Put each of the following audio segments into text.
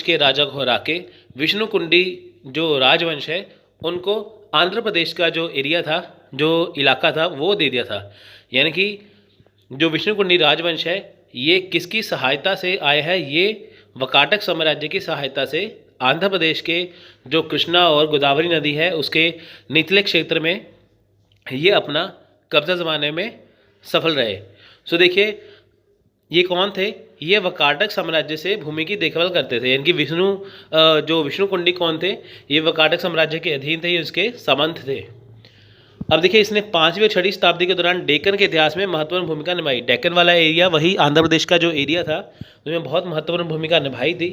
के राजा को हरा के विष्णुकुंडी जो राजवंश है उनको आंध्र प्रदेश का जो एरिया था, जो इलाका था, वो दे दिया था। यानी कि जो विष्णुकुंडी राजवंश है ये किसकी सहायता से आया है? ये वकाटक साम्राज्य की सहायता से आंध्र प्रदेश के जो कृष्णा और गोदावरी नदी है उसके निचले क्षेत्र में ये अपना कब्जा जमाने में सफल रहे। सो देखिए ये कौन थे? ये वकाटक साम्राज्य से भूमि की देखभाल करते थे। यानी कि जो विष्णुकुंडी कौन थे? ये वकाटक साम्राज्य के अधीन थे, ये उसके सामंत थे। अब देखिए इसने 5वीं और 6वीं शताब्दी के दौरान डेक्कन के इतिहास में महत्वपूर्ण भूमिका निभाई। डेक्कन वाला एरिया वही आंध्र प्रदेश का जो एरिया था उसमें बहुत महत्वपूर्ण भूमिका निभाई थी।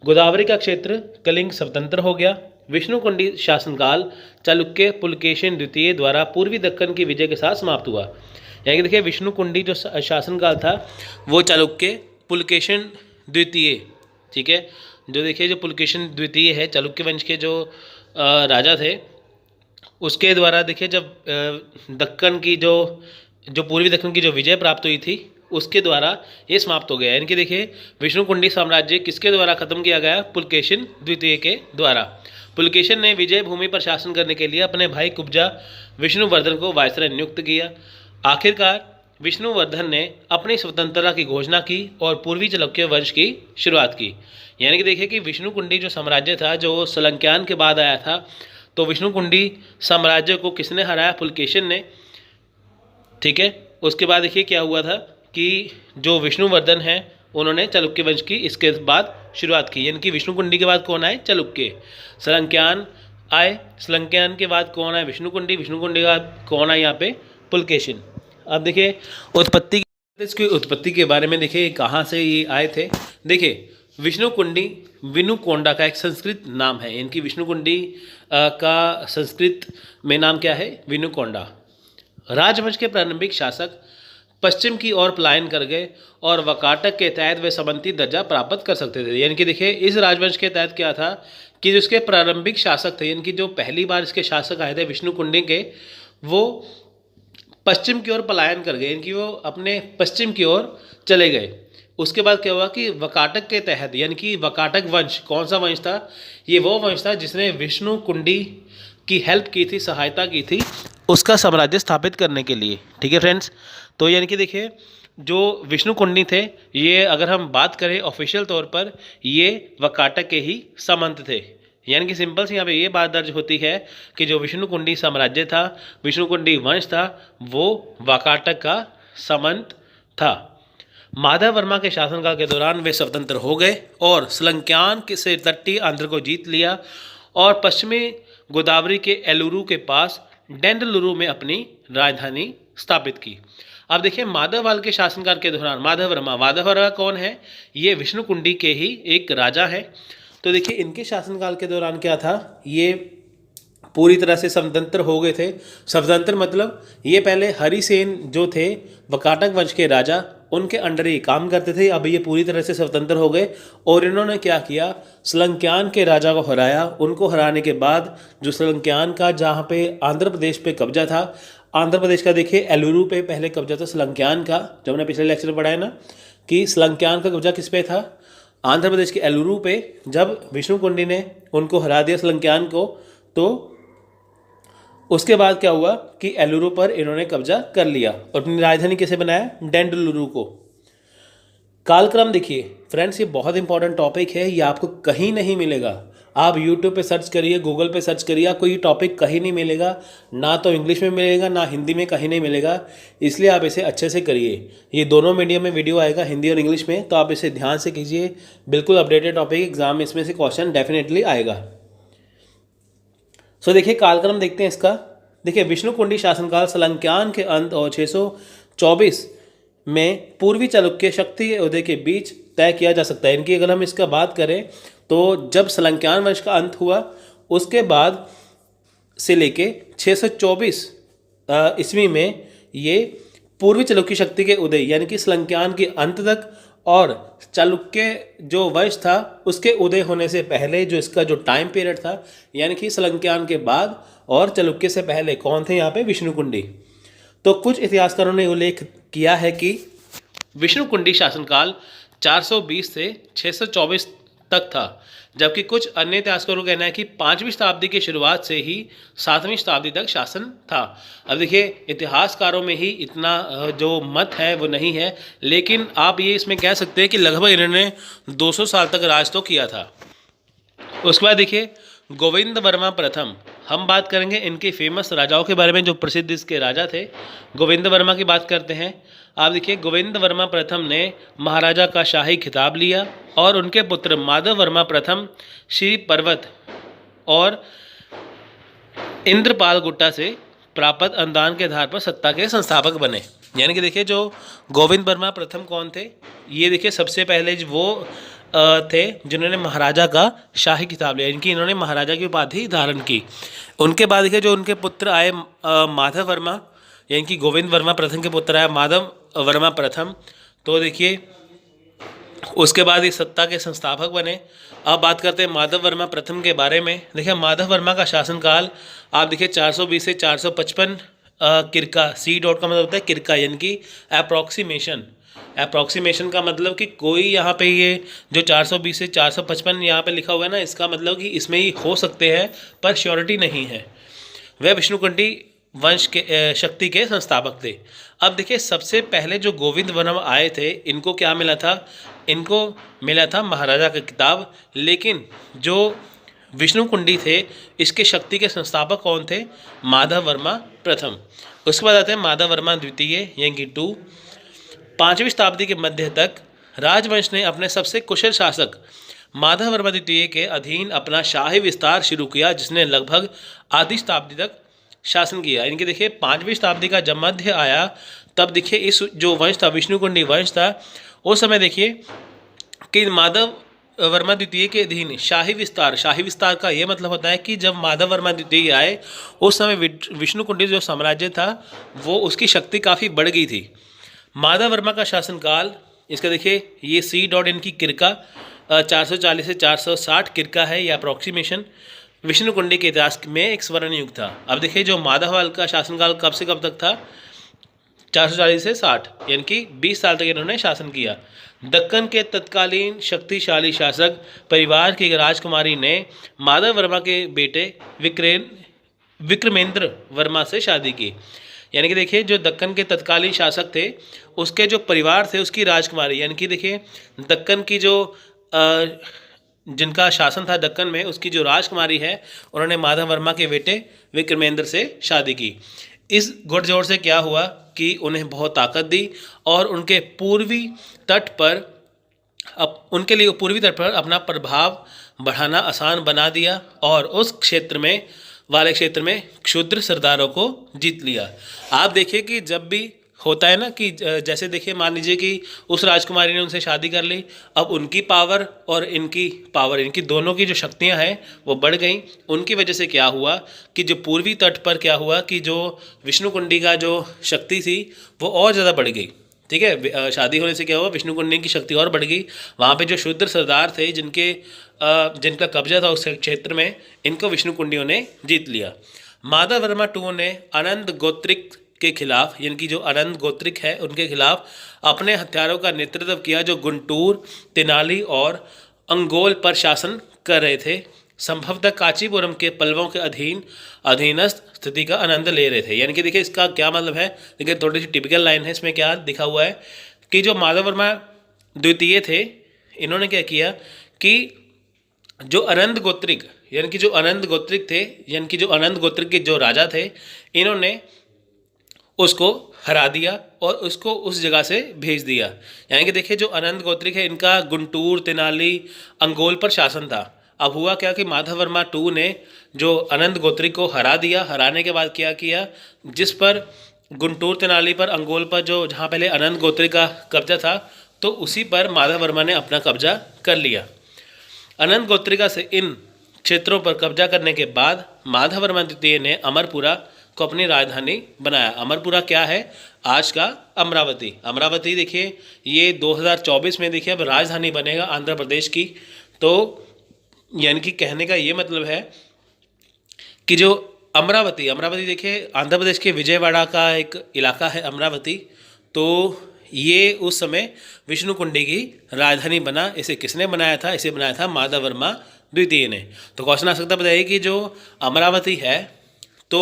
गोदावरी का क्षेत्र कलिंग स्वतंत्र हो गया। विष्णुकुंडी शासनकाल चालुक्य पुलकेशिन द्वितीय द्वारा पूर्वी दक्कन की विजय के साथ समाप्त हुआ। यानी कि देखिए विष्णुकुंडी जो शासनकाल था वो चालुक्य पुलकेशिन द्वितीय, ठीक है, जो देखिए जो पुलकेशिन द्वितीय है चालुक्य वंश के जो राजा थे उसके द्वारा देखिए जब दक्कन की जो पूर्वी दक्कन की जो विजय प्राप्त हुई थी उसके द्वारा ये समाप्त हो गया। यानी कि देखिए विष्णुकुंडी साम्राज्य किसके द्वारा खत्म किया गया? पुलकेशिन द्वितीय के द्वारा। पुलकेशिन ने विजय भूमि पर शासन करने के लिए अपने भाई कुब्जा विष्णुवर्धन को वायसराय नियुक्त किया। आखिरकार विष्णुवर्धन ने अपनी स्वतंत्रता की घोषणा की और पूर्वी चालुक्य वंश की शुरुआत की। यानी कि देखिए कि विष्णुकुंडी जो साम्राज्य था जो सलंक्यान के बाद आया था, तो विष्णुकुंडी साम्राज्य को किसने हराया? पुलकेशिन ने, ठीक है। उसके बाद देखिए क्या हुआ था कि जो विष्णुवर्धन है उन्होंने चालुक्य वंश की इसके बाद शुरुआत की। यानी कि विष्णुकुंडी के बाद कौन आए? चालुक्य। सलंक्यान आए, सलंक्यान के बाद कौन आए? विष्णुकुंडी। विष्णुकुंडी के बाद कौन आए यहाँ पे? पुलकेशिन। अब देखिए इसकी उत्पत्ति के बारे में देखिए कहाँ से ये आए थे। देखिए विष्णुकुंडी विनुकोंडा का एक संस्कृत नाम है। इनकी विष्णुकुंडी का संस्कृत में नाम क्या है? विनुकोंडा। राजवंश के प्रारंभिक शासक पश्चिम की ओर पलायन कर गए और वकाटक के तहत वे समंती दर्जा प्राप्त कर सकते थे। यानी कि देखिए इस राजवंश के तहत क्या था कि जिसके प्रारंभिक शासक थे, यानी कि जो पहली बार इसके शासक आए थे विष्णुकुंडी के, वो पश्चिम की ओर पलायन कर गए। यानी कि वो अपने पश्चिम की ओर चले गए। उसके बाद क्या हुआ कि वकाटक के तहत, यानी कि वकाटक वंश कौन सा वंश था? ये वो वंश था जिसने विष्णुकुंडी की हेल्प की थी, सहायता की थी उसका साम्राज्य स्थापित करने के लिए, ठीक है फ्रेंड्स। तो यानी कि देखिए जो विष्णुकुंडी थे ये अगर हम बात करें ऑफिशियल तौर पर ये वकाटक के ही सामंत थे। यानी कि सिंपल से यहाँ पे ये बात दर्ज होती है कि जो विष्णुकुंडी साम्राज्य था, विष्णुकुंडी वंश था, वो वकाटक का सामंत था। माधव वर्मा के शासनकाल के दौरान वे स्वतंत्र हो गए और सलंक्यान से तटीय आंध्र को जीत लिया और पश्चिमी गोदावरी के एलुरु के पास डेंडलुरु में अपनी राजधानी स्थापित की। अब देखिए माधववाल के शासनकाल के दौरान माधव वर्मा कौन है? ये विष्णुकुंडी के ही एक राजा है। तो देखिए इनके शासनकाल के दौरान क्या था, ये पूरी तरह से स्वतंत्र हो गए थे। स्वतंत्र मतलब ये पहले हरिसेन जो थे वकाटक वंश के राजा, उनके अंडर ही काम करते थे। अब ये पूरी तरह से स्वतंत्र हो गए और इन्होंने क्या किया, सलंक्यान के राजा को हराया। उनको हराने के बाद जो सलंक्यान का जहाँ पे आंध्र प्रदेश पे कब्जा था, आंध्र प्रदेश का देखिए एलुरु पे पहले कब्जा था सलंक्यान का, जो हमने पिछले लेक्चर में पढ़ा है ना कि सलंक्यान का कब्जा किस पे था? आंध्र प्रदेश के एलुरु पे। जब विष्णुकुंडी ने उनको हरा दिया सलंक्यान को, तो उसके बाद क्या हुआ कि एलुरु पर इन्होंने कब्जा कर लिया और अपनी राजधानी कैसे बनाया? डेंडलुरु को। कालक्रम देखिए फ्रेंड्स, ये बहुत इंपॉर्टेंट टॉपिक है, ये आपको कहीं नहीं मिलेगा। आप यूट्यूब पे सर्च करिए, गूगल पे सर्च करिए, आपको ये टॉपिक कहीं नहीं मिलेगा। ना तो इंग्लिश में मिलेगा ना हिंदी में, कहीं नहीं मिलेगा। इसलिए आप इसे अच्छे से करिए। ये दोनों मीडियम में वीडियो आएगा, हिंदी और इंग्लिश में, तो आप इसे ध्यान से कीजिए। बिल्कुल अपडेटेड टॉपिक, एग्जाम में इसमें से क्वेश्चन डेफिनेटली आएगा। सो देखिए कालक्रम देखते हैं इसका। देखिए विष्णुकुंडी शासनकाल सलंक्यान के अंत और 624 में पूर्वी चालुक्य शक्ति के उदय के बीच तय किया जा सकता है। इनकी अगर हम इसका बात करें तो जब सलंक्यान वंश का अंत हुआ उसके बाद से लेके 624 ईस्वी में ये पूर्वी चालुक्य शक्ति के उदय यानी कि सलंक्यान के अंत तक और चालुक्य जो वंश था उसके उदय होने से पहले जो इसका जो टाइम पीरियड था, यानी कि सलंक्यान के बाद और चालुक्य से पहले कौन थे यहाँ पे? विष्णुकुंडी। तो कुछ इतिहासकारों ने उल्लेख किया है कि विष्णुकुंडी शासनकाल 420 से 624 तक था, जबकि कुछ अन्य इतिहासकारों का कहना है कि 5वीं शताब्दी की शुरुआत से ही 7वीं शताब्दी तक शासन था। अब देखिए इतिहासकारों में ही इतना जो मत है वो नहीं है, लेकिन आप ये इसमें कह सकते हैं कि लगभग इन्होंने 200 साल तक राज तो किया था। उसके बाद देखिए गोविंद वर्मा प्रथम, हम बात करेंगे इनके फेमस राजाओं के बारे में, जो प्रसिद्ध इसके राजा थे। गोविंद वर्मा की बात करते हैं। आप देखिए गोविंद वर्मा प्रथम ने महाराजा का शाही खिताब लिया और उनके पुत्र माधव वर्मा प्रथम श्री पर्वत और इंद्रपाल गुट्टा से प्राप्त अनुदान के आधार पर सत्ता के संस्थापक बने। यानी कि देखिए जो गोविंद वर्मा प्रथम कौन थे, ये देखिए सबसे पहले वो थे जिन्होंने महाराजा का शाही खिताब लिया, इनकी इन्होंने महाराजा की उपाधि धारण की। उनके बाद देखिए जो उनके पुत्र आए माधव वर्मा, यानी कि गोविंद वर्मा प्रथम के पुत्र आए माधव वर्मा प्रथम, तो देखिए उसके बाद ये सत्ता के संस्थापक बने। अब बात करते हैं माधव वर्मा प्रथम के बारे में। देखिए माधव वर्मा का शासनकाल आप देखिए 420 से 455 किरका, सी डॉट का मतलब होता है किरका, यानी कि अप्रॉक्सीमेशन का मतलब कि कोई यहाँ पे ये जो 420 से 455 यहाँ पे लिखा हुआ है ना, इसका मतलब कि इसमें ही हो सकते हैं पर श्योरिटी नहीं है। वह विष्णुकुंडी वंश के शक्ति के संस्थापक थे। अब देखिए सबसे पहले जो गोविंद वर्मा आए थे, इनको क्या मिला था, इनको मिला था महाराजा का खिताब, लेकिन जो विष्णुकुंडी थे इसके शक्ति के संस्थापक कौन थे, माधव वर्मा प्रथम। उसके बाद आते हैं माधव वर्मा द्वितीय यानी कि 2। 5वीं शताब्दी के मध्य तक राजवंश ने अपने सबसे कुशल शासक माधव वर्मा द्वितीय के अधीन अपना शाही विस्तार शुरू किया, जिसने लगभग आधी शताब्दी तक शासन किया। इनके देखिए 5वीं शताब्दी का जब मध्य आया तब देखिए इस जो वंश था विष्णुकुंडी वंश था, उस समय देखिए कि माधव वर्मा द्वितीय के अधीन शाही विस्तार का ये मतलब होता है कि जब माधव वर्मा द्वितीय आए उस समय विष्णुकुंडी जो साम्राज्य था वो उसकी शक्ति काफ़ी बढ़ गई थी। माधव वर्मा का शासनकाल, इसका देखिए ये सी डॉट इनकी किरका 440 से 460 किरका है, या अप्रॉक्सीमेशन विष्णुकुंडी के इतिहास में एक स्वर्ण युग था। अब देखिए जो माधववाल का शासनकाल कब से कब तक था, 440 से 60, यानी कि 20 साल तक इन्होंने शासन किया। दक्कन के तत्कालीन शक्तिशाली शासक परिवार की राजकुमारी ने माधव वर्मा के बेटे विक्रमेंद्र वर्मा से शादी की। यानी कि देखिए जो दक्कन के तत्कालीन शासक थे उसके जो परिवार थे उसकी राजकुमारी, यानी कि देखिए दक्कन की जो जिनका शासन था दक्कन में, उसकी जो राजकुमारी है उन्होंने माधव वर्मा के बेटे विक्रमेंद्र से शादी की। इस गठजोड़ से क्या हुआ कि उन्हें बहुत ताकत दी और उनके पूर्वी तट पर उनके लिए पूर्वी तट पर अपना प्रभाव बढ़ाना आसान बना दिया और उस क्षेत्र में क्षुद्र सरदारों को जीत लिया। आप देखिए कि जब भी होता है ना कि जैसे देखिए मान लीजिए कि उस राजकुमारी ने उनसे शादी कर ली, अब उनकी पावर और इनकी दोनों की जो शक्तियां हैं वो बढ़ गई। उनकी वजह से क्या हुआ कि जो पूर्वी तट पर क्या हुआ कि जो विष्णुकुंडी का जो शक्ति थी वो और ज़्यादा बढ़ गई। ठीक है, शादी होने से क्या हुआ, विष्णुकुंडी की शक्ति और बढ़ गई। वहाँ पे जो शूद्र सरदार थे जिनका कब्जा था उस क्षेत्र में, इनको विष्णुकुंडियों ने जीत लिया। माधव वर्मा टू ने अनंत गोत्रिक के खिलाफ, यानी कि जो अनंत गोत्रिक है उनके खिलाफ अपने हथियारों का नेतृत्व किया, जो गुंटूर, तेनाली और अंगोल पर शासन कर रहे थे। संभवतः कांचीपुरम के पल्लवों के अधीनस्थ स्थिति का आनंद ले रहे थे। यानी कि देखिए इसका क्या मतलब है, देखिए थोड़ी सी टिपिकल लाइन है, इसमें क्या लिखा हुआ है कि जो माधव वर्मा द्वितीय थे इन्होंने क्या किया कि जो अनंत गोत्रिक के जो राजा थे इन्होंने उसको हरा दिया और उसको उस जगह से भेज दिया। यानी कि देखिए जो अनंत गोत्रिक है इनका गुंटूर, तेनाली, अंगोल पर शासन था। अब हुआ क्या कि माधव वर्मा टू ने जो अनंत गोत्रिक को हरा दिया, हराने के बाद क्या किया, जिस पर गुंटूर, तेनाली पर, अंगोल पर जो जहाँ पहले अनंत गोत्रिक का कब्जा था तो उसी पर माधव वर्मा ने अपना कब्जा कर लिया। अनंत गोत्रिका से इन क्षेत्रों पर कब्जा करने के बाद माधव वर्मा द्वितीय ने अमरपुरा को अपनी राजधानी बनाया। अमरपुरा क्या है, आज का अमरावती। अमरावती देखिए ये 2024 में देखिए अब राजधानी बनेगा आंध्र प्रदेश की। तो यानी कि कहने का ये मतलब है कि जो अमरावती देखिए आंध्र प्रदेश के विजयवाड़ा का एक इलाका है अमरावती। तो ये उस समय विष्णुकुंडी की राजधानी बना। इसे किसने बनाया था? इसे बनाया था माधव वर्मा द्वितीय ने। तो क्वेश्चन आ सकता है, बताइए कि जो अमरावती है तो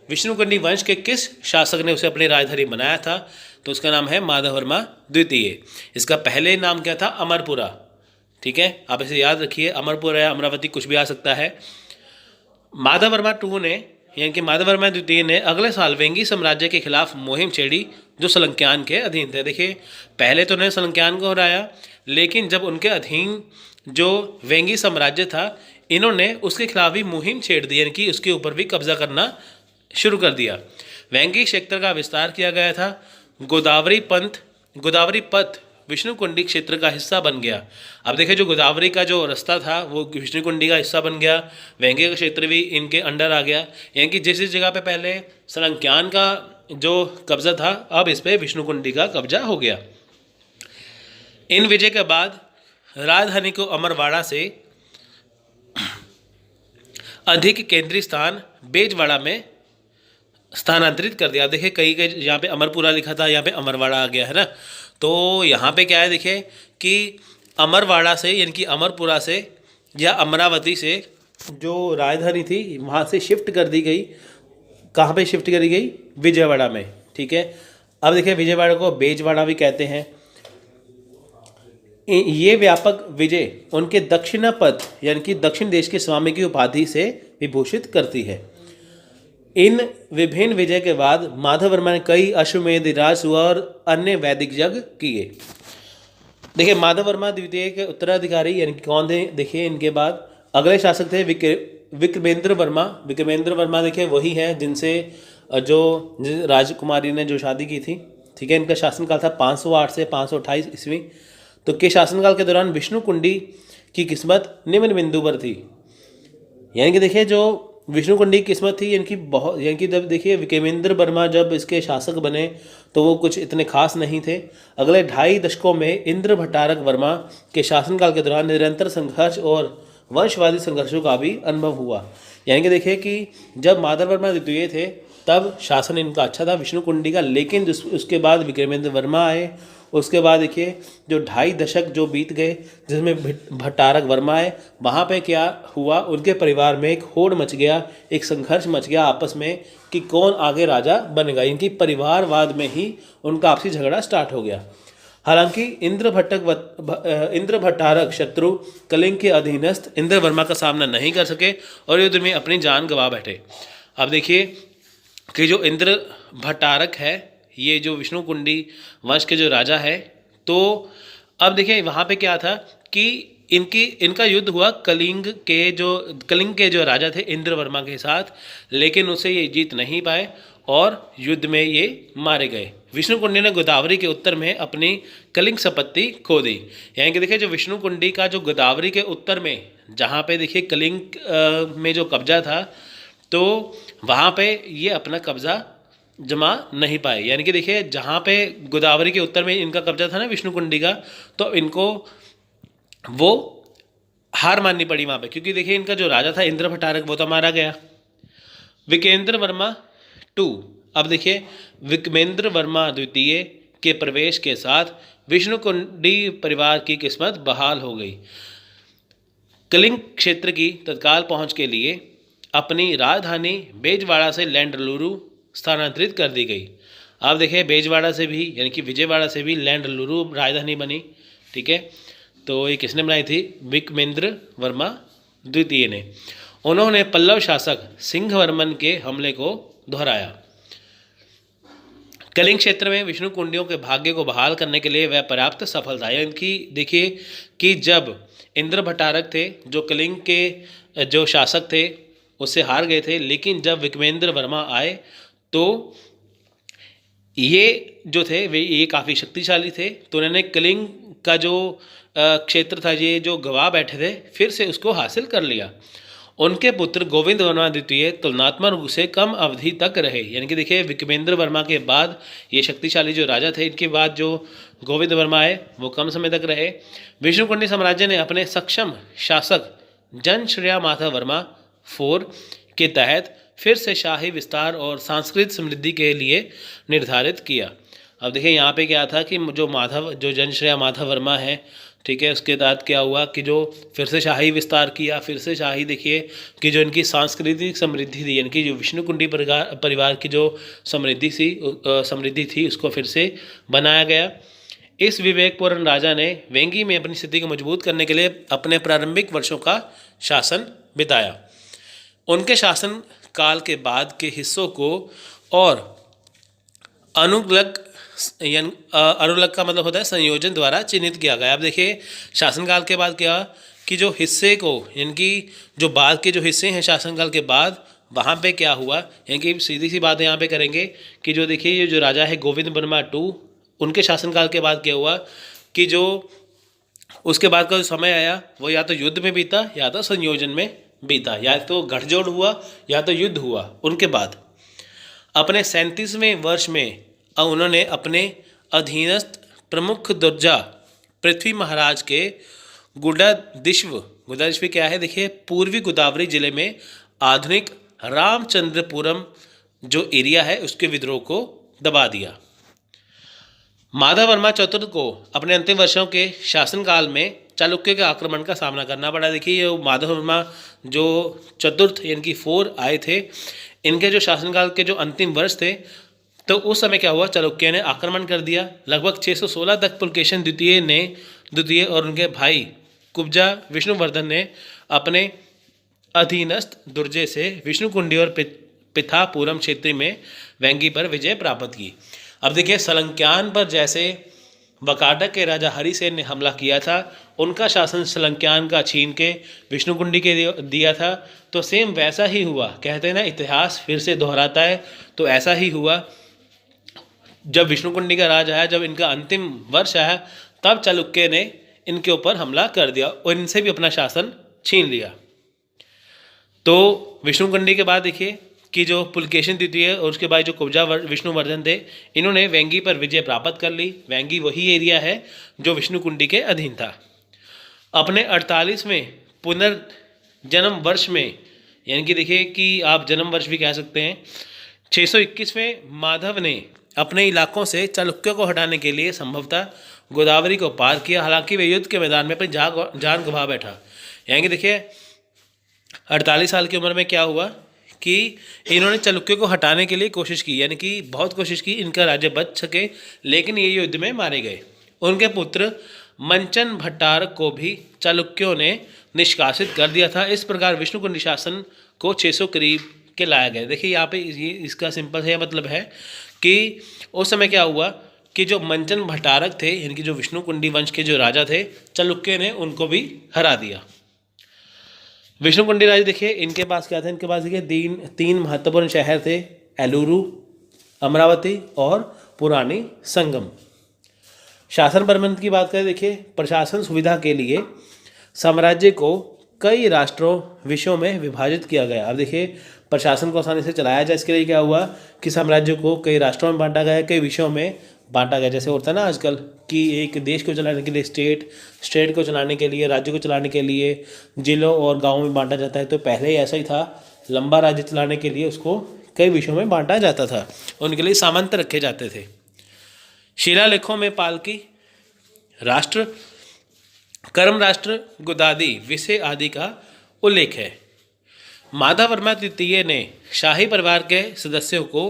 विष्णुकुंडी वंश के किस शासक ने उसे अपनी राजधानी बनाया था? तो उसका नाम है माधव वर्मा द्वितीय। इसका पहले नाम क्या था? अमरपुरा। ठीक है, आप इसे याद रखिए, अमरपुरा या अमरावती कुछ भी आ सकता है। माधव वर्मा टू ने यानी कि माधव वर्मा द्वितीय ने अगले साल वेंगी साम्राज्य के खिलाफ मुहिम छेड़ी जो सलंक्यान के अधीन थे। देखिए, पहले तो उन्होंने सलंक्यान को हराया, लेकिन जब उनके अधीन जो वेंगी साम्राज्य था, इन्होंने उसके खिलाफ भी मुहिम छेड़ दी, यानी कि उसके ऊपर भी कब्जा करना शुरू कर दिया। वेंगी क्षेत्र का विस्तार किया गया था। गोदावरी पथ विष्णुकुंडी क्षेत्र का हिस्सा बन गया। अब देखिए, जो गोदावरी का जो रास्ता था वो विष्णुकुंडी का हिस्सा बन गया। वेंगी का क्षेत्र भी इनके अंडर आ गया, यानी कि जिस जगह पे पहले सलंक्यान का जो कब्जा था, अब इस पे विष्णुकुंडी का कब्जा हो गया। इन विजय के बाद राजधानी को अमरवाड़ा से अधिक केंद्रीय स्थान बेजवाड़ा में स्थानांतरित कर दिया। देखिए, कई यहाँ पे अमरपुरा लिखा था, यहाँ पे अमरवाड़ा आ गया है ना। तो यहाँ पे क्या है, देखिए कि अमरवाड़ा से यानी कि अमरपुरा से या अमरावती से जो राजधानी थी वहाँ से शिफ्ट कर दी गई। कहाँ पे शिफ्ट करी गई? विजयवाड़ा में। ठीक है, अब देखिए विजयवाड़ा को बेजवाड़ा भी कहते हैं। ये व्यापक विजय उनके दक्षिणापथ यानी कि दक्षिण देश के स्वामी की उपाधि से विभूषित करती है। इन विभिन्न विजय के बाद माधव वर्मा ने कई अश्वमेध, राजसूय और अन्य वैदिक यज्ञ किए। देखिए, माधव वर्मा द्वितीय के उत्तराधिकारी यानी कि कौन थे? देखिए, इनके बाद अगले शासक थे विक्रमेंद्र वर्मा। विक्रमेंद्र वर्मा देखिए वही है जिनसे जो राजकुमारी ने जो शादी की थी। ठीक है, इनका शासनकाल था 508 से 528 ईस्वी। तो के शासनकाल के दौरान विष्णुकुंडी की किस्मत निम्न बिंदु पर थी। यानी कि देखिए, जो विष्णुकुंडी की किस्मत थी इनकी बहुत, यानी कि जब देखिए विक्रमेंद्र वर्मा जब इसके शासक बने तो वो कुछ इतने खास नहीं थे। अगले 2.5 दशकों में इंद्र भट्टारक वर्मा के शासनकाल के दौरान निरंतर संघर्ष और वंशवादी संघर्षों का भी अनुभव हुआ। यानी कि देखिए कि जब माधव वर्मा द्वितीय थे तब शासन इनका अच्छा था विष्णुकुंडी का, लेकिन उसके बाद विक्रमेंद्र वर्मा आए। उसके बाद देखिए जो 2.5 दशक जो बीत गए जिसमें भट्टारक वर्मा आए, वहाँ पे क्या हुआ, उनके परिवार में एक होड़ मच गया, एक संघर्ष मच गया आपस में कि कौन आगे राजा बनेगा। इनकी परिवारवाद में ही उनका आपसी झगड़ा स्टार्ट हो गया। हालांकि इंद्र भट्टारक शत्रु कलिंग के अधीनस्थ इंद्र वर्मा का सामना नहीं कर सके और युद्ध में अपनी जान गंवा बैठे। अब देखिए कि जो इंद्र भट्टारक है, ये जो विष्णुकुंडी वंश के जो राजा है, तो अब देखिए वहाँ पे क्या था कि इनका युद्ध हुआ कलिंग के जो राजा थे इंद्र वर्मा के साथ, लेकिन उसे ये जीत नहीं पाए और युद्ध में ये मारे गए। विष्णुकुंडी ने गोदावरी के उत्तर में अपनी कलिंग संपत्ति खो दी। यानी कि देखिए जो विष्णुकुंडी का जो गोदावरी के उत्तर में जहाँ पे देखिए कलिंग में जो कब्जा था, तो वहाँ पे ये अपना कब्जा जमा नहीं पाए। यानी कि देखिए जहाँ पे गोदावरी के उत्तर में इनका कब्जा था ना विष्णुकुंडी का, तो इनको वो हार माननी पड़ी वहाँ पे, क्योंकि देखिए इनका जो राजा था इंद्र भट्टारक वो तो मारा गया। विकेंद्र वर्मा टू। अब देखिए विक्रमेंद्र वर्मा द्वितीय के प्रवेश के साथ विष्णुकुंडी परिवार की किस्मत बहाल हो गई। कलिंग क्षेत्र की तत्काल पहुंच के लिए अपनी राजधानी बेजवाड़ा से लैंडलुरु स्थानांतरित कर दी गई। अब देखिए बेजवाड़ा से भी यानी कि विजयवाड़ा से भी लैंडलुरु राजधानी बनी। ठीक है, तो ये किसने बनाई थी? विक्रमेंद्र वर्मा द्वितीय ने। उन्होंने पल्लव शासक सिंहवर्मन के हमले को दोहराया। कलिंग क्षेत्र में विष्णुकुंडियों के भाग्य को बहाल करने के लिए वह पर्याप्त सफल था। यानी कि देखिए कि जब इंद्र भट्टारक थे जो कलिंग के जो शासक थे उससे हार गए थे, लेकिन जब विक्रमेंद्र वर्मा आए तो ये जो थे वे ये काफ़ी शक्तिशाली थे, तो उन्होंने कलिंग का जो क्षेत्र था ये जो गवा बैठे थे फिर से उसको हासिल कर लिया। उनके पुत्र गोविंद वर्मा द्वितीय तुलनात्मक रूप से कम अवधि तक रहे। यानी कि देखिए विक्रमेंद्र वर्मा के बाद ये शक्तिशाली जो राजा थे, इनके बाद जो गोविंद वर्मा आए वो कम समय तक रहे। विष्णुकुंडी साम्राज्य ने अपने सक्षम शासक जनश्रेया माधव वर्मा 4 के तहत फिर से शाही विस्तार और सांस्कृतिक समृद्धि के लिए निर्धारित किया। अब देखिए यहाँ पे क्या था कि जो माधव जो जनश्रेया माधव वर्मा है, ठीक है, उसके बाद क्या हुआ कि जो फिर से शाही विस्तार किया, फिर से शाही देखिए कि जो इनकी सांस्कृतिक समृद्धि थी, यानी कि जो विष्णुकुंडी परिवार की जो समृद्धि थी उसको फिर से बनाया गया। इस विवेकपूर्ण राजा ने वेंगी में अपनी स्थिति को मजबूत करने के लिए अपने प्रारंभिक वर्षों का शासन बिताया। उनके शासन काल के बाद के हिस्सों को और अनुगलग अनुलग का मतलब होता है संयोजन द्वारा चिन्हित किया गया। अब देखिए शासनकाल के बाद क्या कि जो हिस्से को, यानी कि जो बाद के जो हिस्से हैं शासनकाल के बाद, वहाँ पे क्या हुआ, यानी कि सीधी सी बात यहाँ पे करेंगे कि जो देखिए ये जो राजा है गोविंद वर्मा टू, उनके शासनकाल के बाद क्या हुआ कि जो उसके बाद का जो समय आया वो या तो युद्ध में बीता या तो संयोजन में बीता, या तो गठजोड़ हुआ या तो युद्ध हुआ। उनके बाद अपने 37वें वर्ष में उन्होंने अपने अधीनस्थ प्रमुख दुर्जा पृथ्वी महाराज के गुडादिश्व क्या है देखिए पूर्वी गोदावरी जिले में आधुनिक रामचंद्रपुरम जो एरिया है उसके विद्रोह को दबा दिया। माधव वर्मा चतुर्थ को अपने अंतिम वर्षों के शासनकाल में चालुक्य के आक्रमण का सामना करना पड़ा। देखिए ये माधव वर्मा जो चतुर्थ यानी कि 4 आए थे, इनके जो शासनकाल के जो अंतिम वर्ष थे, तो उस समय क्या हुआ, चालुक्य ने आक्रमण कर दिया। लगभग 616 तक पुलकेशन द्वितीय और उनके भाई कुब्जा विष्णुवर्धन ने अपने अधीनस्थ दुर्जे से विष्णुकुंडी और पिथापुरम क्षेत्र में वेंगी पर विजय प्राप्त की। अब देखिए सलंक्यान पर जैसे वकाटक के राजा हरिसेन ने हमला किया था, उनका शासन सलंक्यान का छीन के विष्णुकुंडी के दिया था, तो सेम वैसा ही हुआ। कहते हैं ना इतिहास फिर से दोहराता है, तो ऐसा ही हुआ। जब विष्णुकुंडी का राज आया, जब इनका अंतिम वर्ष आया, तब चालुक्य ने इनके ऊपर हमला कर दिया और इनसे भी अपना शासन छीन लिया। तो विष्णुकुंडी के बाद देखिए कि जो पुलकेशिन द्वितीय और उसके बाद जो कुब्जा विष्णुवर्धन थे, इन्होंने वेंगी पर विजय प्राप्त कर ली। वेंगी वही एरिया है जो विष्णुकुंडी के अधीन था। अपने 48वें पुनर्जन्म वर्ष में, यानी कि देखिए कि आप जन्म वर्ष भी कह सकते हैं, 621वें माधव ने अपने इलाकों से चालुक्य को हटाने के लिए संभवतः गोदावरी को पार किया। हालांकि वे युद्ध के मैदान में अपनी जान गंवा बैठा। यानी कि देखिए 48 साल की उम्र में क्या हुआ कि इन्होंने चालुक्य को हटाने के लिए कोशिश की, यानी कि बहुत कोशिश की, इनका राज्य बच सके, लेकिन ये युद्ध में मारे गए। उनके पुत्र मंचन भट्टारक को भी चालुक्यों ने निष्कासित कर दिया था। इस प्रकार विष्णुकुंडी शासन को 600 करीब के लाया गया। देखिए यहाँ पे ये इसका सिंपल है मतलब है कि उस समय क्या हुआ कि जो मंचन भट्टारक थे, यानी कि जो विष्णुकुंडी वंश के जो राजा थे, चालुक्य ने उनको भी हरा दिया। विष्णुकुंडी राज देखिए इनके पास क्या था, इनके पास देखिए 3 महत्वपूर्ण शहर थे, एलुरु, अमरावती और पुरानी संगम। शासन प्रबंध की बात करें, देखिए प्रशासन सुविधा के लिए साम्राज्य को कई राष्ट्रों विषयों में विभाजित किया गया। अब देखिए प्रशासन को आसानी से चलाया जाए, इसके लिए क्या हुआ कि साम्राज्य को कई राष्ट्रों में बांटा गया, कई विषयों में बांटा गया। जैसे होता है ना आजकल कि एक देश को चलाने के लिए स्टेट को चलाने के लिए, राज्य को चलाने के लिए जिलों और गाँवों में बांटा जाता है, तो पहले ही ऐसा ही था। लंबा राज्य चलाने के लिए उसको कई विषयों में बांटा जाता था, उनके लिए सामंत रखे जाते थे। शिलालेखों में पालकी राष्ट्र, कर्म राष्ट्र, गुदादी, विषय आदि का उल्लेख है। माधव वर्मा तृतीय ने शाही परिवार के सदस्यों को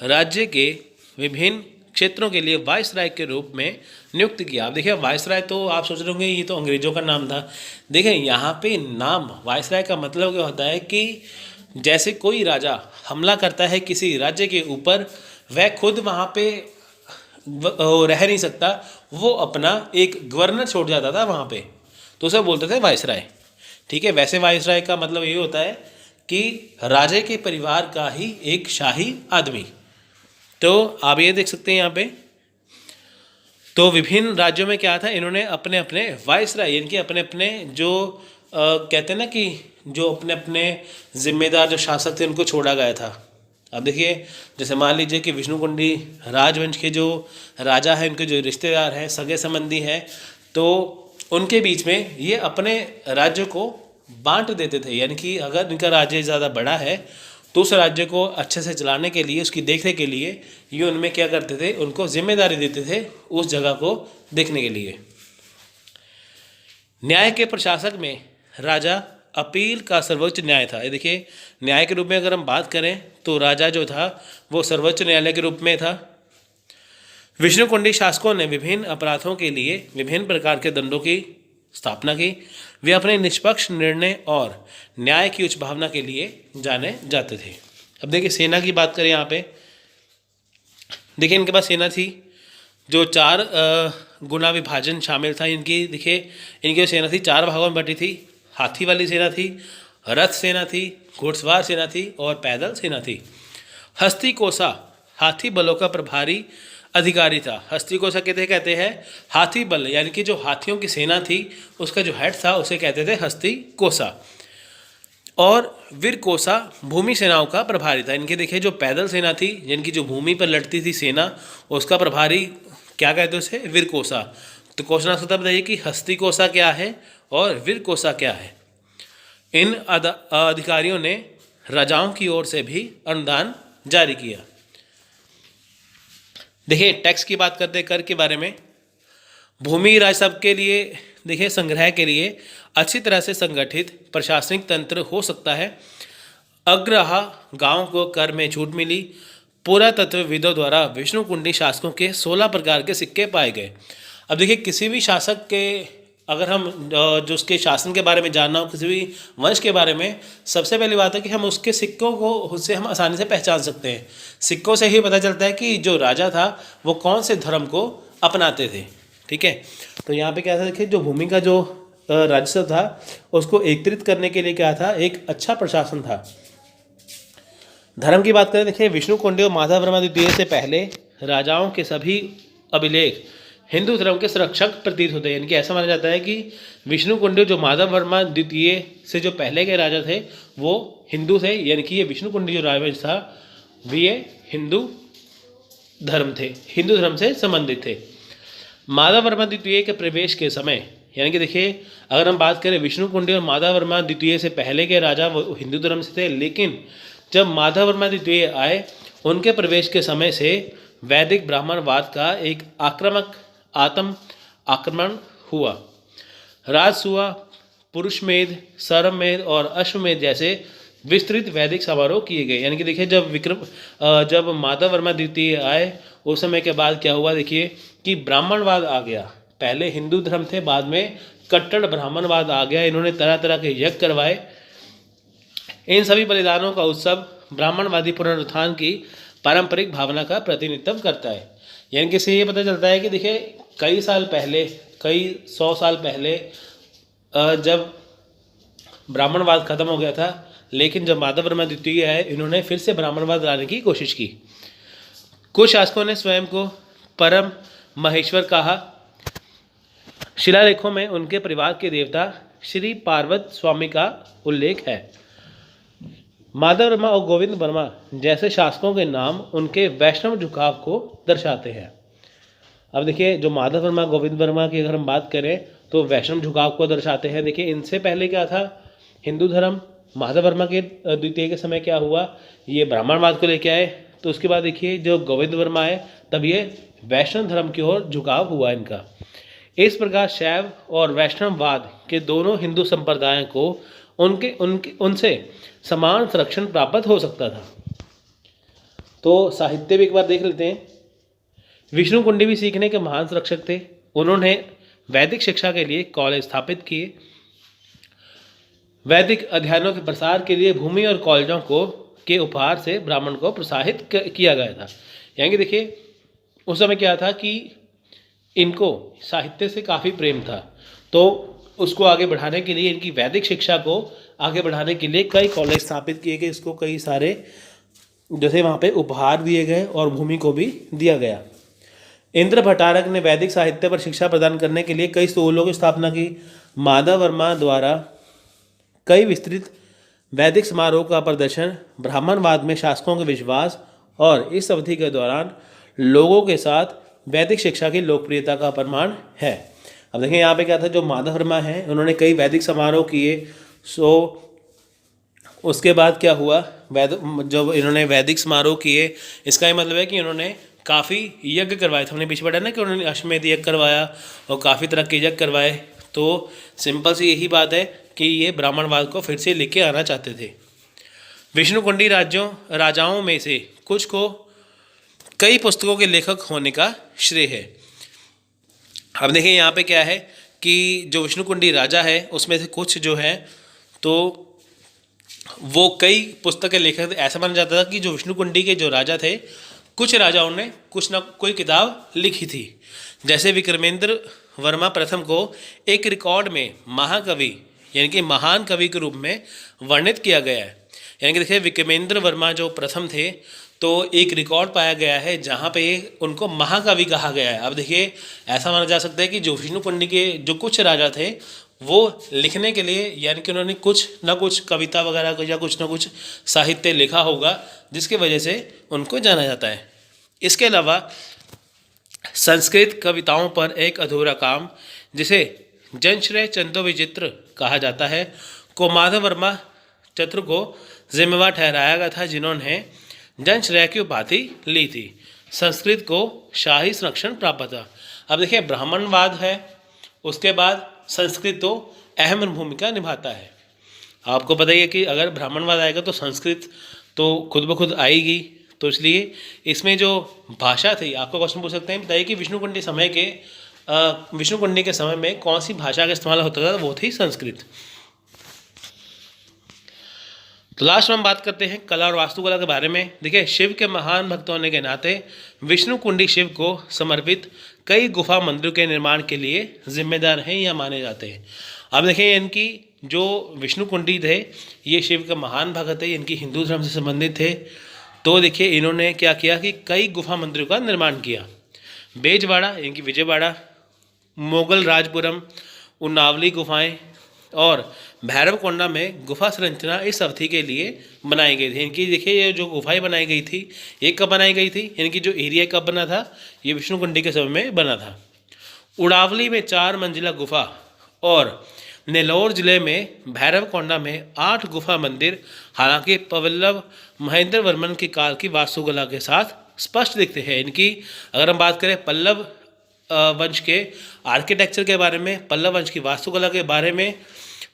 राज्य के विभिन्न क्षेत्रों के लिए वायसराय के रूप में नियुक्त किया। अब देखिए वायसराय तो आप सोच रहे होंगे ये तो अंग्रेजों का नाम था। देखिए यहाँ पे नाम वायसराय का मतलब क्या होता है कि जैसे कोई राजा हमला करता है किसी राज्य के ऊपर, वह खुद वहाँ पे रह नहीं सकता, वो अपना एक गवर्नर छोड़ जाता था वहाँ पे, तो उसे बोलते थे वायसराय। ठीक है, वैसे वायसराय का मतलब ये होता है कि राजे के परिवार का ही एक शाही आदमी। तो आप ये देख सकते हैं यहाँ पे, तो विभिन्न राज्यों में क्या था, इन्होंने अपने अपने वायसराय यानी कि अपने अपने जो कहते हैं ना कि जो अपने अपने जिम्मेदार जो शासक थे उनको छोड़ा गया था। अब देखिए जैसे मान लीजिए कि विष्णुकुंडी राजवंश के जो राजा हैं, उनके जो रिश्तेदार हैं, सगे संबंधी हैं, तो उनके बीच में ये अपने राज्य को बांट देते थे। यानी कि अगर इनका राज्य ज़्यादा बड़ा है तो उस राज्य को अच्छे से चलाने के लिए, उसकी देखरेख के लिए ये उनमें क्या करते थे, उनको जिम्मेदारी देते थे उस जगह को देखने के लिए। न्याय के प्रशासक में राजा अपील का सर्वोच्च न्याय था। ये देखिए, न्याय के रूप में अगर हम बात करें तो राजा जो था वो सर्वोच्च न्यायालय के रूप में था। विष्णुकुंडी शासकों ने विभिन्न अपराधों के लिए विभिन्न प्रकार के दंडों की स्थापना की। वे अपने निष्पक्ष निर्णय और न्याय की उच्च भावना के लिए जाने जाते थे। अब देखिए, सेना की बात करें यहाँ पे, देखिए इनके पास सेना थी जो 4 गुना विभाजन शामिल था इनकी। देखिए, इनकी जो सेना थी 4 भागों में बटी थी। हाथी वाली सेना थी, रथ सेना थी, घुड़सवार सेना थी और पैदल सेना थी। हस्तिकोसा हाथी बलों का प्रभारी अधिकारी था। हस्तिकोसा कहते हैं हाथी बल, यानी कि जो हाथियों की सेना थी उसका जो हेड था उसे कहते थे हस्तिकोसा। और वीरकोसा भूमि सेनाओं का प्रभारी था। इनके देखिए जो पैदल सेना थी, जिनकी जो भूमि पर लड़ती थी सेना, उसका प्रभारी क्या कहते हैं उसे, वीरकोसा। तो क्वेश्चन आंसर तब बताइए कि हस्तिकोसा क्या है और वीरकोसा क्या है। इन अधिकारियों ने राजाओं की ओर से भी अनुदान जारी किया। देखिए, टैक्स की बात करते कर के बारे में, भूमि राजस्व के लिए देखिए संग्रह के लिए अच्छी तरह से संगठित प्रशासनिक तंत्र हो सकता है। अग्रहा गांव को कर में छूट मिली। पुरातत्वविदों द्वारा विष्णुकुंडी शासकों के 16 प्रकार के सिक्के पाए गए। अब देखिए, किसी भी शासक के अगर हम जो उसके शासन के बारे में जानना हो, किसी भी वंश के बारे में, सबसे पहली बात है कि हम उसके सिक्कों को उससे हम आसानी से पहचान सकते हैं। सिक्कों से ही पता चलता है कि जो राजा था वो कौन से धर्म को अपनाते थे। ठीक है, तो यहाँ पे क्या था, देखिए जो भूमि का जो राजस्व था उसको एकत्रित करने के लिए क्या था, एक अच्छा प्रशासन था। धर्म की बात करें, देखिए विष्णुकुंडी और माधव वर्मा द्वितीय से पहले राजाओं के सभी अभिलेख हिंदू धर्म के संरक्षक प्रतीत होते हैं। यानी कि ऐसा माना जाता है कि विष्णुकुंडी जो माधव वर्मा द्वितीय से जो पहले के राजा थे वो हिंदू थे। यानी कि ये विष्णुकुंडी जो राजवंश था ये हिंदू धर्म थे, हिंदू धर्म से संबंधित थे। माधव वर्मा द्वितीय के प्रवेश के समय, यानी कि देखिए अगर हम बात करें विष्णुकुंडी और माधव वर्मा द्वितीय से पहले के राजा वो हिंदू धर्म से थे, लेकिन जब माधव वर्मा द्वितीय आए उनके प्रवेश के समय से वैदिक ब्राह्मणवाद का एक आक्रमण हुआ। राजसूआ, पुरुषमेध, सरमेध और अश्वमेध जैसे विस्तृत वैदिक समारोह किए गए। यानी कि देखिए जब माधव वर्मा द्वितीय आए उस समय के बाद क्या हुआ, देखिए कि ब्राह्मणवाद आ गया। पहले हिंदू धर्म थे, बाद में कट्टर ब्राह्मणवाद आ गया। इन्होंने तरह तरह के यज्ञ करवाए। इन सभी बलिदानों का उत्सव ब्राह्मणवादी पुनरुत्थान की पारंपरिक भावना का प्रतिनिधित्व करता है। यानी कि इससे ये पता चलता है कि देखिए कई साल पहले, कई 100 साल पहले जब ब्राह्मणवाद खत्म हो गया था, लेकिन जब माधव वर्मा द्वितीय आए इन्होंने फिर से ब्राह्मणवाद लाने की कोशिश की। कुछ शासकों ने स्वयं को परम महेश्वर कहा। शिलालेखों में उनके परिवार के देवता श्री पार्वत स्वामी का उल्लेख है। माधव वर्मा और गोविंद वर्मा जैसे शासकों के नाम उनके वैष्णव झुकाव को दर्शाते हैं। अब देखिए जो माधव वर्मा, गोविंद वर्मा की अगर हम बात करें तो वैष्णव झुकाव को दर्शाते हैं। देखिए इनसे पहले क्या था, हिंदू धर्म। माधव वर्मा के द्वितीय के समय क्या हुआ, ये ब्राह्मणवाद को लेके आए। तो उसके बाद देखिए जो गोविंद वर्मा आए तब ये वैष्णव धर्म की ओर झुकाव हुआ इनका। इस प्रकार शैव और वैष्णववाद के दोनों हिंदू संप्रदायों को उनसे समान संरक्षण प्राप्त हो सकता था। तो साहित्य भी एक बार देख लेते हैं। विष्णुकुंडी भी सीखने के महान संरक्षक थे। उन्होंने वैदिक शिक्षा के लिए कॉलेज स्थापित किए। वैदिक अध्ययनों के प्रसार के लिए भूमि और कॉलेजों के उपहार से ब्राह्मण को प्रोत्साहित किया गया था। यानी कि देखिए उस समय क्या था कि इनको साहित्य से काफ़ी प्रेम था, तो उसको आगे बढ़ाने के लिए, इनकी वैदिक शिक्षा को आगे बढ़ाने के लिए कई कॉलेज स्थापित किए गए। इसको कई सारे जैसे वहाँ पे उपहार दिए गए और भूमि को भी दिया गया। इंद्र भट्टारक ने वैदिक साहित्य पर शिक्षा प्रदान करने के लिए कई स्कूलों की स्थापना की। माधव वर्मा द्वारा कई विस्तृत वैदिक समारोह का प्रदर्शन ब्राह्मणवाद में शासकों के विश्वास और इस अवधि के दौरान लोगों के साथ वैदिक शिक्षा की लोकप्रियता का प्रमाण है। अब देखिए यहाँ पे क्या था, जो माधव वर्मा हैं उन्होंने कई वैदिक समारोह किए। सो उसके बाद क्या हुआ, जब इन्होंने वैदिक समारोह किए, इसका ये मतलब है कि इन्होंने काफ़ी यज्ञ करवाए थे। हमने पीछे पढ़ा ना कि उन्होंने अश्वमेध यज्ञ करवाया और काफ़ी तरह के यज्ञ करवाए। तो सिंपल सी यही बात है कि ये ब्राह्मणवाद को फिर से लेके आना चाहते थे। विष्णुकुंडी राजाओं में से कुछ को कई पुस्तकों के लेखक होने का श्रेय है। अब देखिए यहाँ पे क्या है कि जो विष्णुकुंडी राजा है उसमें से कुछ जो है तो वो कई पुस्तक के लेखक थे। ऐसा माना जाता था कि जो विष्णुकुंडी के जो राजा थे, कुछ राजाओं ने कुछ ना कोई किताब लिखी थी। जैसे विक्रमेंद्र वर्मा प्रथम को एक रिकॉर्ड में महाकवि यानी कि महान कवि के रूप में वर्णित किया गया है। यानी कि देखिए विक्रमेंद्र वर्मा जो प्रथम थे तो एक रिकॉर्ड पाया गया है जहाँ पे उनको महाकवि कहा गया है। अब देखिए ऐसा माना जा सकता है कि जो विष्णुकुंडी के जो कुछ राजा थे वो लिखने के लिए यानी कि उन्होंने कुछ ना कुछ कविता वगैरह या कुछ ना कुछ साहित्य लिखा होगा जिसकी वजह से उनको जाना जाता है। इसके अलावा संस्कृत कविताओं पर एक अधूरा काम जिसे जनश्रेय चंदोविचित्र कहा जाता है को माधव वर्मा चतुर को जिम्मेवार ठहराया गया था, जिन्होंने जनश्रेय की उपाधि ली थी। संस्कृत को शाही संरक्षण प्राप्त था। अब देखिए ब्राह्मणवाद है, उसके बाद संस्कृत तो अहम भूमिका निभाता है। आपको पता ही है कि अगर ब्राह्मणवाद आएगा तो संस्कृत तो खुद ब खुद आएगी। तो इसलिए इसमें जो भाषा थी, आपको क्वेश्चन पूछ सकते हैं, बताइए कि विष्णुकुंडी के समय में कौन सी भाषा का इस्तेमाल होता था? वो थी संस्कृत। तो लास्ट में हम बात करते हैं कला और वास्तुकला के बारे में। देखिए शिव के महान भक्त होने के नाते विष्णुकुंडी शिव को समर्पित कई गुफा मंदिरों के निर्माण के लिए जिम्मेदार हैं या माने जाते हैं। अब देखिए इनकी जो विष्णुकुंडी थे ये शिव के महान भक्त थे, इनकी हिंदू धर्म से संबंधित थे। तो देखिए इन्होंने क्या किया कि कई गुफा मंदिरों का निर्माण किया। बेजवाड़ा इनकी विजयवाड़ा, मोगल राजपुरम, उन्नावली गुफाएं और भैरवकोंडा में गुफा संरचना इस अवधि के लिए बनाई गई थी। इनकी देखिए ये जो गुफाएं बनाई गई थी ये कब बनाई गई थी, इनकी जो एरिया कब बना था, ये विष्णुकुंडी के समय में बना था। उड़ावली में 4 मंजिला गुफा और नेल्लौर जिले में भैरवकोंडा में 8 गुफा मंदिर हालांकि पल्लव महेंद्र वर्मन के काल की वास्तुकला के साथ स्पष्ट दिखते हैं। इनकी अगर हम बात करें पल्लव वंश के आर्किटेक्चर के बारे में, पल्लव वंश की वास्तुकला के बारे में,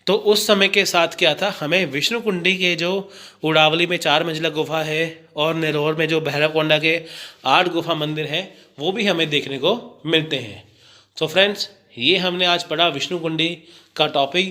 तो उस समय के साथ क्या था, हमें विष्णुकुंडी के जो उड़ावली में 4 मंजिला गुफा है और नेल्लौर में जो भैरवकोंडा के 8 गुफा मंदिर हैं वो भी हमें देखने को मिलते हैं। तो फ्रेंड्स ये हमने आज पढ़ा विष्णुकुंडी का टॉपिक।